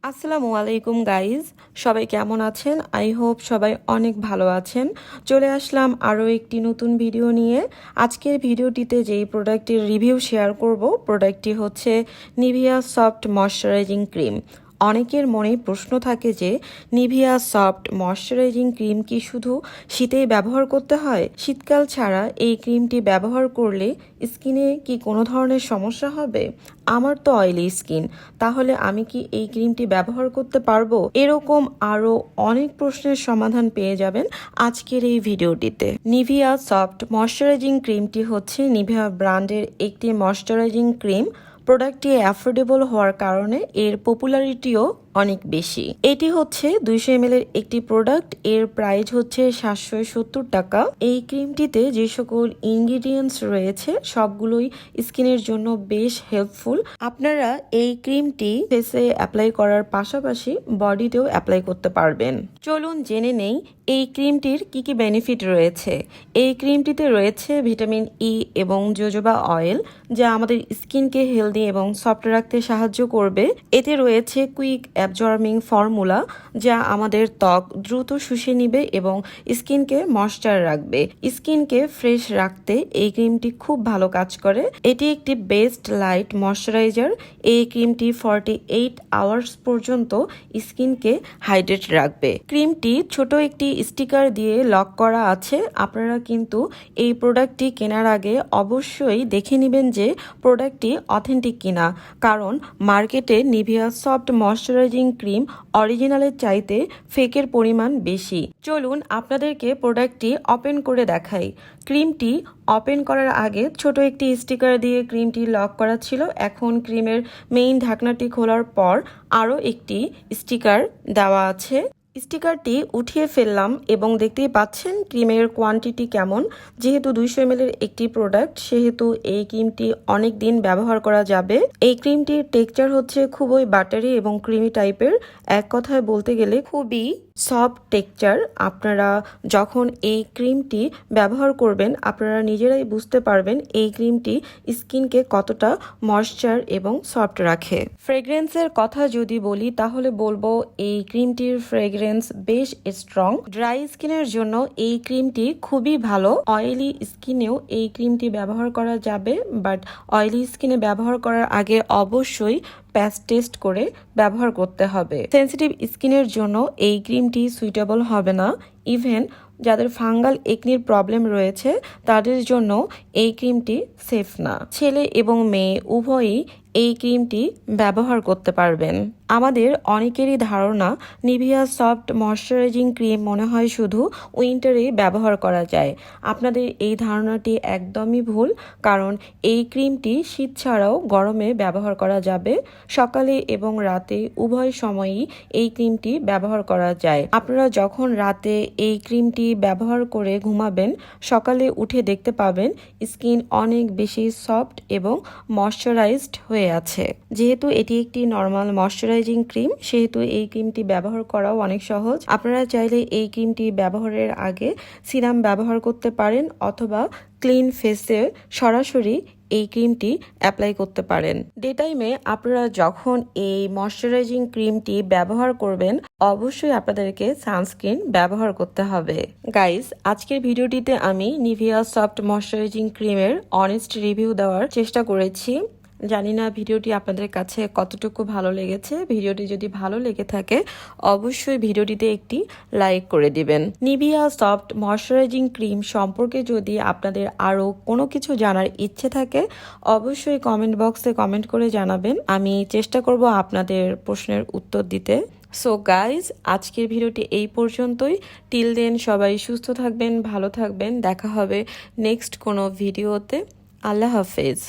আসসালামু আলাইকুম গাইজ, সবাই কেমন আছেন? আই হোপ সবাই অনেক ভালো আছেন। চলে আসলাম আরও একটি নতুন ভিডিও নিয়ে। আজকের ভিডিওটিতে যেই প্রোডাক্টের রিভিউ শেয়ার করব, প্রোডাক্টটি হচ্ছে নিভিয়া সফট ময়শ্চারাইজিং ক্রিম। অনেকের মনে প্রশ্ন থাকে যে নিভিয়া সফট ময়শ্চারাইজিং ক্রিম কি শুধু শীতেই ব্যবহার করতে হয়? শীতকাল ছাড়া এই ক্রিমটি ব্যবহার করলে স্কিনে কি কোনো ধরনের সমস্যা হবে? আমার তো অয়েলি স্কিন, তাহলে আমি কি এই ক্রিমটি ব্যবহার করতে পারবো? এরকম আরও অনেক প্রশ্নের সমাধান পেয়ে যাবেন আজকের এই ভিডিওটিতে। নিভিয়া সফট ময়শ্চারাইজিং ক্রিমটি হচ্ছে নিভিয়া ব্র্যান্ডের একটি ময়শ্চারাইজিং ক্রিম। প্রোডাক্টটি অ্যাফোর্ডেবল হওয়ার কারণে এর পপুলারিটিও অনেক বেশি। এটি হচ্ছে 200 ml এর একটি প্রোডাক্ট। এর প্রাইস হচ্ছে 770 টাকা। এই ক্রিমটিতে যে সকল ইনগ্রিডিয়েন্টস রয়েছে সবগুলোই স্কিনের জন্য বেশ হেল্পফুল। আপনারা এই ক্রিমটি ফেসে অ্যাপ্লাই করার পাশাপাশি বডিতেও অ্যাপ্লাই করতে পারবেন। চলুন জেনে নেই এই ক্রিমটির কি কি বেনিফিট রয়েছে। এই ক্রিমটিতে রয়েছে ভিটামিন ই এবং জোজোবা অয়েল, যা আমাদের স্কিনকে হেলদি এবং সফট রাখতে সাহায্য করবে। এতে রয়েছে কুইক অ্যাবজর্বিং ফর্মুলা, যা আমাদের ত্বক দ্রুত শুষে নিবে এবং স্কিনকে ময়েশ্চার রাখবে। স্কিনকে ফ্রেশ রাখতে এই ক্রিমটি খুব ভালো কাজ করে। এটি একটি বেস্ট লাইট ময়েশ্চারাইজার। এই ক্রিমটি 48 আওয়ার্স পর্যন্ত স্কিনকে হাইড্রেট রাখবে। ক্রিমটি ছোট একটি স্টিকার দিয়ে লক করা আছে। আপনারা কিন্তু এই প্রোডাক্টটি কেনার আগে অবশ্যই দেখে নেবেন যে প্রোডাক্টটি অথেন্টিক কিনা, কারণ মার্কেটে নিভিয়া সফট ময়শ্চারাইজিং ক্রিম অরিজিনালের চাইতে ফেকের পরিমাণ বেশি। চলুন আপনাদেরকে প্রোডাক্টটি ওপেন করে দেখাই। ক্রিমটি ওপেন করার আগে ছোট একটি স্টিকার দিয়ে ক্রিমটি লক করা ছিল। এখন ক্রিমের মেইন ঢাকনাটি খোলার পর আরও একটি স্টিকার দেওয়া আছে। স্টিকারটি উঠিয়ে ফেললাম এবং দেখতেই পাচ্ছেন ক্রিমের কোয়ান্টিটি কেমন। যেহেতু 200 ml এর একটি প্রোডাক্ট, সেহেতু এই ক্রিমটি অনেক দিন ব্যবহার করা যাবে। এই ক্রিমটির টেক্সচার হচ্ছে খুবই বাটারি এবং ক্রিমি টাইপের। এক কথায় বলতে গেলে খুবই সফট টেক্সচার। আপনারা যখন এই ক্রিমটি ব্যবহার করবেন আপনারা নিজেরাই বুঝতে পারবেন এই ক্রিমটি স্কিনকে কতটা ময়েশ্চার এবং সফট রাখে। ফ্রেগ্রেন্সের কথা যদি বলি তাহলে বলবো এই ক্রিমটির ফ্রেগ্রেন্স বেশ স্ট্রং। ড্রাই স্কিনের জন্য এই ক্রিমটি খুবই ভালো। অয়েলি স্কিনেও এই ক্রিমটি ব্যবহার করা যাবে, বাট অয়েলি স্কিনে ব্যবহার করার আগে অবশ্যই প্যাচ টেস্ট করে ব্যবহার করতে হবে। সেনসিটিভ স্কিনের জন্য এই ক্রিমটি সুইটেবল হবে না। ইভেন যাদের ফাঙ্গাল একনির প্রবলেম রয়েছে তাদের জন্য এই ক্রিমটি সেফ না। ছেলে এবং মেয়ে উভয়ই এই ক্রিমটি ব্যবহার করতে পারবেন। আমাদের অনেকেরই ধারণা নিভিয়া সফট ময়শ্চারাইজিং ক্রিম মনে হয় শুধু উইন্টারেই ব্যবহার করা যায়। আপনাদের এই ধারণাটি একদমই ভুল, কারণ এই ক্রিমটি শীত ছাড়াও গরমে ব্যবহার করা যাবে। সকালে এবং রাতে উভয় সময়ই এই ক্রিমটি ব্যবহার করা যায়। আপনারা যখন রাতে এই ক্রিমটি ব্যবহার করে ঘুমাবেন, সকালে উঠে দেখতে পাবেন স্কিন অনেক বেশি সফট এবং ময়শ্চারাইজড হয়ে আছে। যেহেতু এটি একটি নর্মাল ময়শ্চারাইজিং ক্রিম, সেহেতু এই ক্রিমটি ব্যবহার করাও অনেক সহজ। আপনারা চাইলে এই ক্রিমটি ব্যবহারের আগে সিরাম ব্যবহার করতে পারেন অথবা ক্লিন ফেসে সরাসরি এই ক্রিমটি অ্যাপ্লাই করতে পারেন। ডে টাইমে আপনারা যখন এই ময়শ্চারাইজিং ক্রিমটি ব্যবহার করবেন অবশ্যই আপনাদেরকে সানস্ক্রিন ব্যবহার করতে হবে। গাইস, আজকের ভিডিওটিতে আমি নিভিয়া সফট ময়শ্চারাইজিং ক্রিমের অনেস্ট রিভিউ দেওয়ার চেষ্টা করেছি। জানি না ভিডিওটি আপনাদের কাছে কতটুকু ভালো লেগেছে। ভিডিওটি যদি ভালো লেগে থাকে অবশ্যই ভিডিওটিতে একটি লাইক করে দিবেন। নিভিয়া সফট ময়শ্চারাইজিং ক্রিম সম্পর্কে যদি আপনাদের আরও কোনো কিছু জানার ইচ্ছে থাকে অবশ্যই কমেন্ট বক্সে কমেন্ট করে জানাবেন। আমি চেষ্টা করব আপনাদের প্রশ্নের উত্তর দিতে। সো গাইজ, আজকের ভিডিওটি এই পর্যন্তই। টিল দেন সবাই সুস্থ থাকবেন, ভালো থাকবেন। দেখা হবে নেক্সট কোনো ভিডিওতে। আল্লাহ হাফেজ।